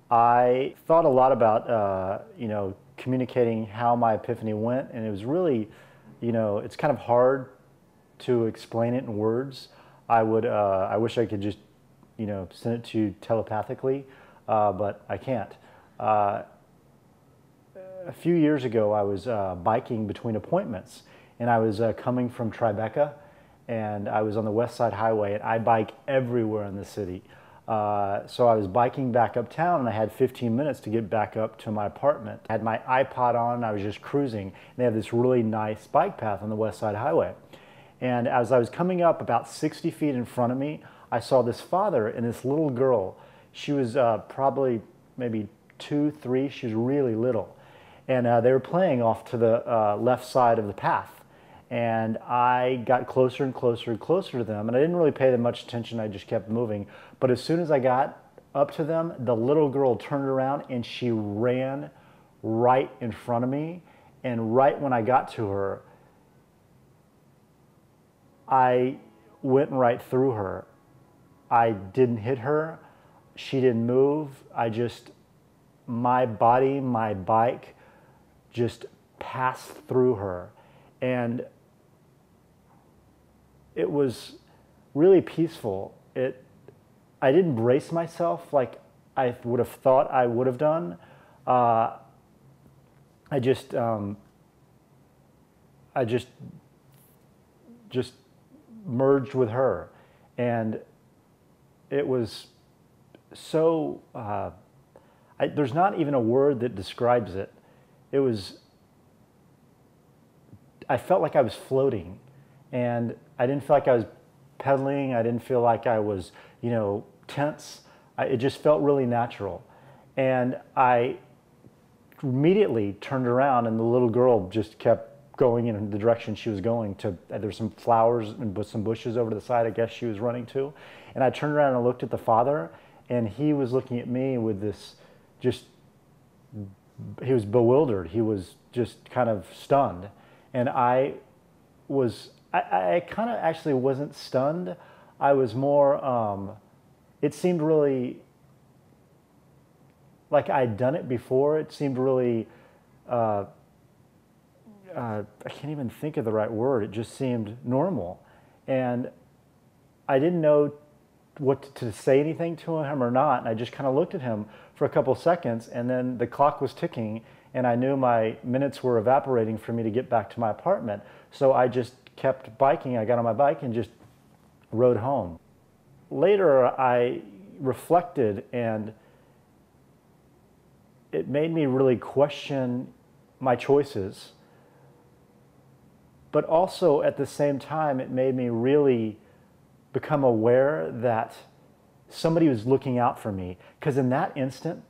I thought a lot about, communicating how my epiphany went, and it was really, it's kind of hard to explain it in words. I wish I could just, send it to you telepathically, but I can't. Uh, a few years ago, I was biking between appointments, and I was coming from Tribeca, and I was on the West Side Highway, and I bike everywhere in the city. So I was biking back uptown, and I had 15 minutes to get back up to my apartment. I had my iPod on, and I was just cruising. And they have this really nice bike path on the West Side Highway. And as I was coming up about 60 feet in front of me, I saw this father and this little girl. She was probably maybe 2, 3. She was really little. And they were playing off to the left side of the path. And I got closer and closer and closer to them, and I didn't really pay them much attention. I just kept moving. But as soon as I got up to them, the little girl turned around and she ran right in front of me. And right when I got to her, I went right through her. I didn't hit her. She didn't move. My body, my bike just passed through her. And it was really peaceful. I didn't brace myself like I would have thought I would have done. I just merged with her, and it was so. There's not even a word that describes it. It was. I felt like I was floating, and I didn't feel like I was pedaling. I didn't feel like I was, tense. It just felt really natural. And I immediately turned around, and the little girl just kept going in the direction she was going to. There's some flowers and some bushes over to the side, I guess she was running to. And I turned around and looked at the father, and he was looking at me with this he was bewildered. He was just kind of stunned. And I kind of actually wasn't stunned. I was more, it seemed really like I'd done it before. It seemed really, I can't even think of the right word. It just seemed normal. And I didn't know what to say anything to him or not. And I just kind of looked at him for a couple seconds, and then the clock was ticking, and I knew my minutes were evaporating for me to get back to my apartment. So I just kept biking. I got on my bike and just rode home. Later, I reflected, and it made me really question my choices. But also, at the same time, it made me really become aware that somebody was looking out for me. Because in that instant,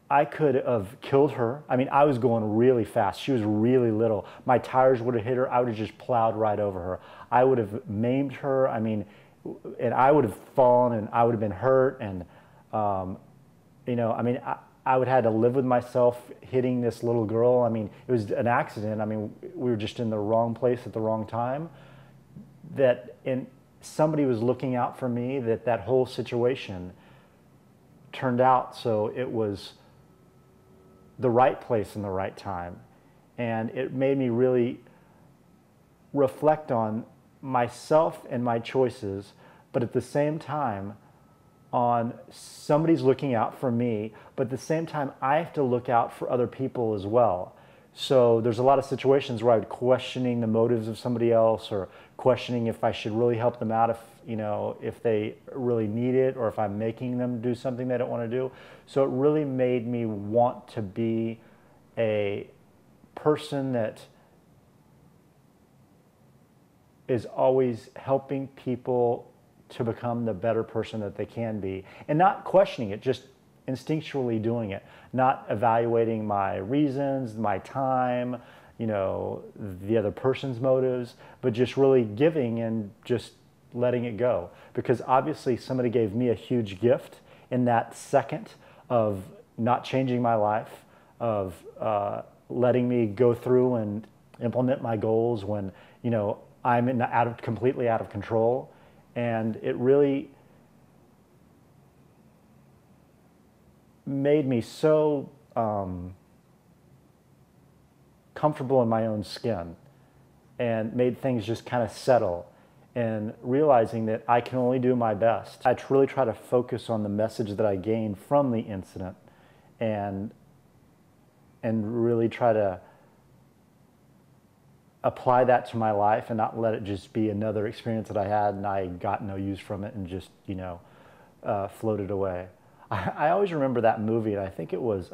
I could have killed her. I mean, I was going really fast. She was really little. My tires would have hit her. I would have just plowed right over her. I would have maimed her. I mean, and I would have fallen, and I would have been hurt. And, I would have had to live with myself hitting this little girl. I mean, it was an accident. I mean, we were just in the wrong place at the wrong time. Somebody was looking out for me, that whole situation turned out so it was the right place and the right time. And it made me really reflect on myself and my choices, but at the same time on somebody's looking out for me, but at the same time I have to look out for other people as well. So there's a lot of situations where I would questioning the motives of somebody else, or questioning if I should really help them out if they really need it, or if I'm making them do something they don't want to do. So it really made me want to be a person that is always helping people to become the better person that they can be, and not questioning it, just instinctually doing it, not evaluating my reasons, my time, the other person's motives, but just really giving and just letting it go. Because obviously somebody gave me a huge gift in that second of not changing my life, of letting me go through and implement my goals when I'm completely out of control. And it really made me so comfortable in my own skin and made things just kind of settle, and realizing that I can only do my best. I really try to focus on the message that I gained from the incident and really try to apply that to my life and not let it just be another experience that I had and I got no use from it and just, you know, floated away. I always remember that movie, and I think it was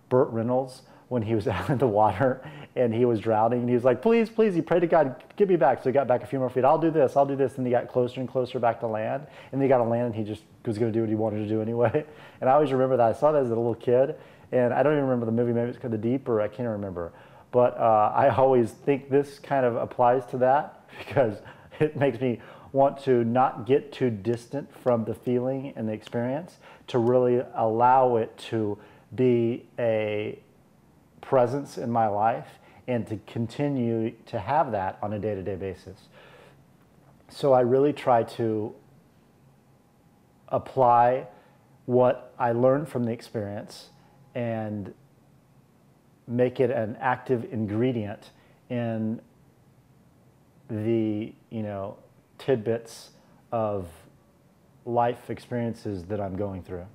Burt Reynolds, when he was out in the water and he was drowning, and he was like, please, please, he prayed to God, get me back. So he got back a few more feet. I'll do this, and he got closer and closer back to land, and then he got to land, and he just was going to do what he wanted to do anyway. And I always remember that. I saw that as a little kid, and I don't even remember the movie. Maybe it's called The Deep, or I can't remember. But I always think this kind of applies to that, because it makes me want to not get too distant from the feeling and the experience, to really allow it to be a presence in my life and to continue to have that on a day-to-day basis. So I really try to apply what I learned from the experience and make it an active ingredient in the, you know, tidbits of life experiences that I'm going through.